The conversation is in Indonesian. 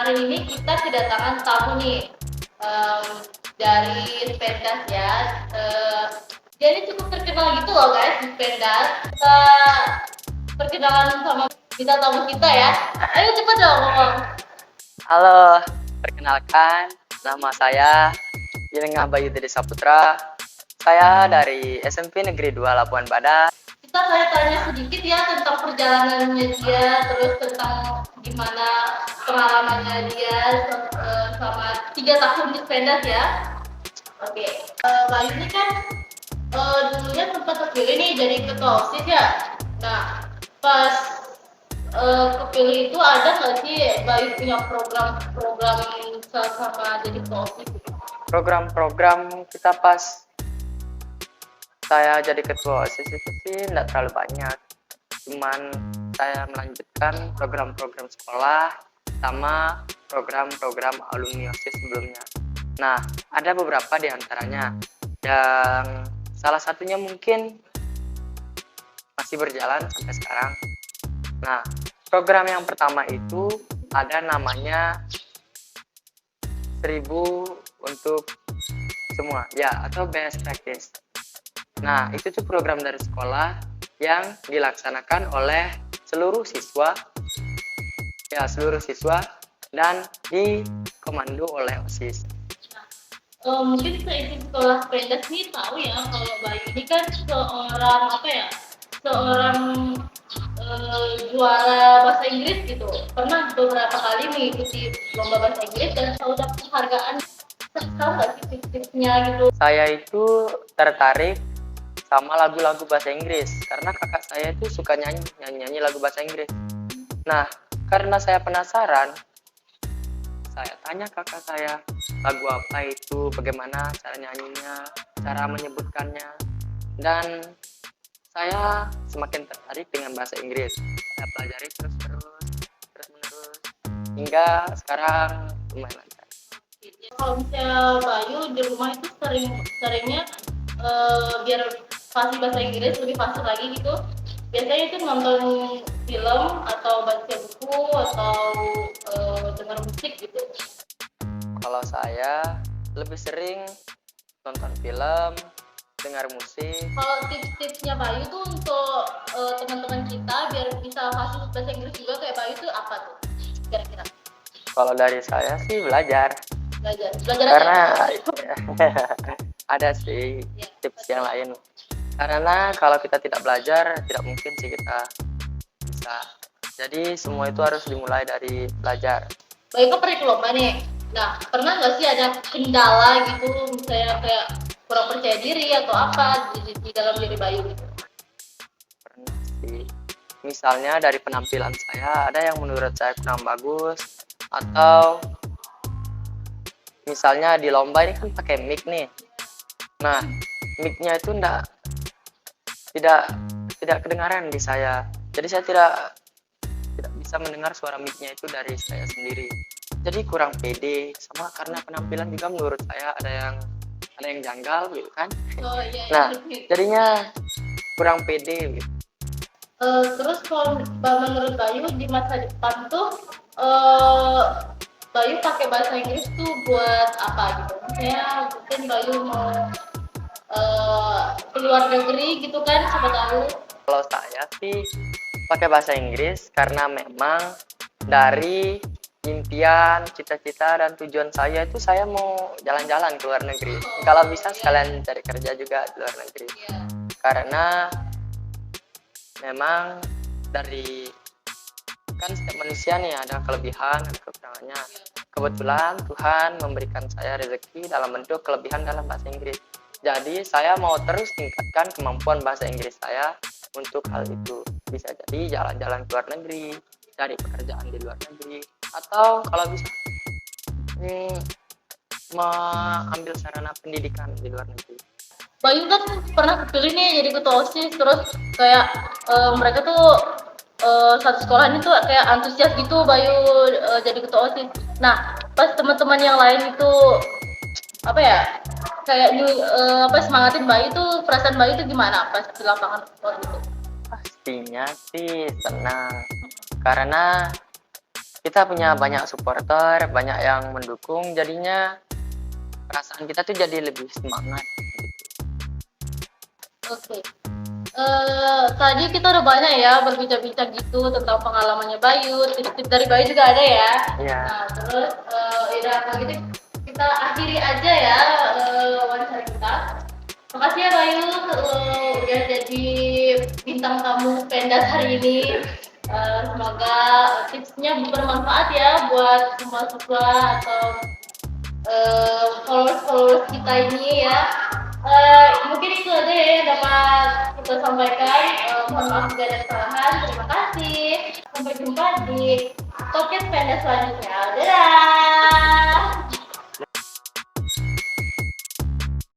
hari ini kita kedatangan tamu nih em, dari Spendas ya. Dia ini cukup terkenal gitu loh guys di Spendas. Kita perkenalan sama kita tamu kita ya. Ayo cepat dong ngomong. Halo, perkenalkan nama saya Yelenga Bayu Dede Saputra. Saya dari SMP Negeri 2 Labuan Badak. Kita saya tanya sedikit ya tentang perjalanannya dia, terus tentang gimana pengalamannya dia selama 3 tahun di Spendas ya. Oke, Bayu ini kan dulunya sempat terpilih nih jadi ketua OSIS ya. Nah, pas kepilih itu ada nggak sih Bayu punya program-program sama jadi ketua OSIS? Program-program kita pas saya jadi ketua OSIS itu sih tidak terlalu banyak. Cuman saya melanjutkan program-program sekolah sama program-program alumni OSIS sebelumnya. Nah, ada beberapa di antaranya yang salah satunya mungkin masih berjalan sampai sekarang. Nah, program yang pertama itu ada namanya 1000 untuk semua ya, atau best practice. Nah, itu tuh program dari sekolah yang dilaksanakan oleh seluruh siswa dan dikomando oleh OSIS. Mungkin seisi sekolah Spendas nih tahu ya kalau Bayu ini kan seorang juara bahasa Inggris gitu. Pernah beberapa kali mengikuti lomba bahasa Inggris dan selalu dapat penghargaan. Tahu nggak sih tips-tipsnya gitu? Saya itu tertarik sama lagu-lagu bahasa Inggris karena kakak saya itu suka nyanyi lagu bahasa Inggris. Nah, karena saya penasaran, saya tanya kakak saya lagu apa itu, bagaimana cara nyanyinya, cara menyebutkannya, dan saya semakin tertarik dengan bahasa Inggris. Saya pelajari terus menerus hingga sekarang lumayan lancar. Kalau misalnya Bayu di rumah itu seringnya biar fasih bahasa Inggris lebih fasih lagi gitu, biasanya itu nonton film atau baca buku atau dengar musik gitu. Kalau saya lebih sering nonton film, dengar musik. Kalau tips-tipsnya Bayu tuh untuk teman-teman kita biar bisa fasih bahasa Inggris juga kayak Bayu tuh apa tuh kira-kira? Kalau dari saya sih belajar Karena ada sih ya, tips yang lain. Karena kalau kita tidak belajar, tidak mungkin sih kita bisa. Jadi semua itu harus dimulai dari belajar. Bayu kan pernah ikut lomba nih. Nah, pernah nggak sih ada kendala gitu, misalnya kayak kurang percaya diri atau apa di dalam diri Bayu gitu? Pernah sih. Misalnya dari penampilan saya, ada yang menurut saya kurang bagus, atau misalnya di lomba ini kan pakai mic nih. Nah, mic-nya itu tidak kedengaran di saya. Jadi saya tidak bisa mendengar suara mic-nya itu dari saya sendiri. Jadi kurang pede, sama karena penampilan juga menurut saya ada yang janggal gitu kan. Oh, iya, Nah, iya. jadinya kurang pede gitu. Terus kalau menurut Bayu di masa depan tuh Bayu pakai bahasa Inggris tuh buat apa gitu? Misalnya mungkin Bayu mau keluar negeri gitu kan, siapa tahu. Kalau saya sih pakai bahasa Inggris karena memang dari impian, cita-cita, dan tujuan saya itu saya mau jalan-jalan ke luar negeri. Kalau bisa sekalian cari kerja juga di luar negeri. Iya. Karena memang dari kan setiap manusia nih ada kelebihan dan kekurangannya. Kebetulan Tuhan memberikan saya rezeki dalam bentuk kelebihan dalam bahasa Inggris. Jadi saya mau terus tingkatkan kemampuan bahasa Inggris saya untuk hal itu. Bisa jadi jalan-jalan ke luar negeri, cari pekerjaan di luar negeri, atau kalau bisa mengambil sarana pendidikan di luar negeri. Bayu kan pernah kepilih nih jadi ketua OSIS, terus kayak mereka tuh satu sekolah ini tuh kayak antusias gitu Bayu jadi ketua OSIS. Nah, pas teman-teman yang lain itu apa ya kayak semangatin Bayu tuh, perasaan Bayu tuh gimana pas di lapangan waktu itu? Pastinya sih senang karena kita punya banyak supporter, banyak yang mendukung, jadinya perasaan kita tuh jadi lebih semangat. Oke. Tadi kita udah banyak ya berbincang-bincang gitu tentang pengalamannya Bayu, tips-tips dari Bayu juga ada ya. Iya. Nah, terus udah kalau gitu kita akhiri aja ya wawancara kita. Makasih ya Bayu udah jadi bintang tamu Pendas hari ini. Semoga tipsnya bermanfaat ya buat semua siswa atau followers kita ini ya. Mungkin itu aja ya yang dapat kita sampaikan. Mohon maaf jika ada kesalahan. Terima kasih. Sampai jumpa di podcast Pendas selanjutnya. Dadah.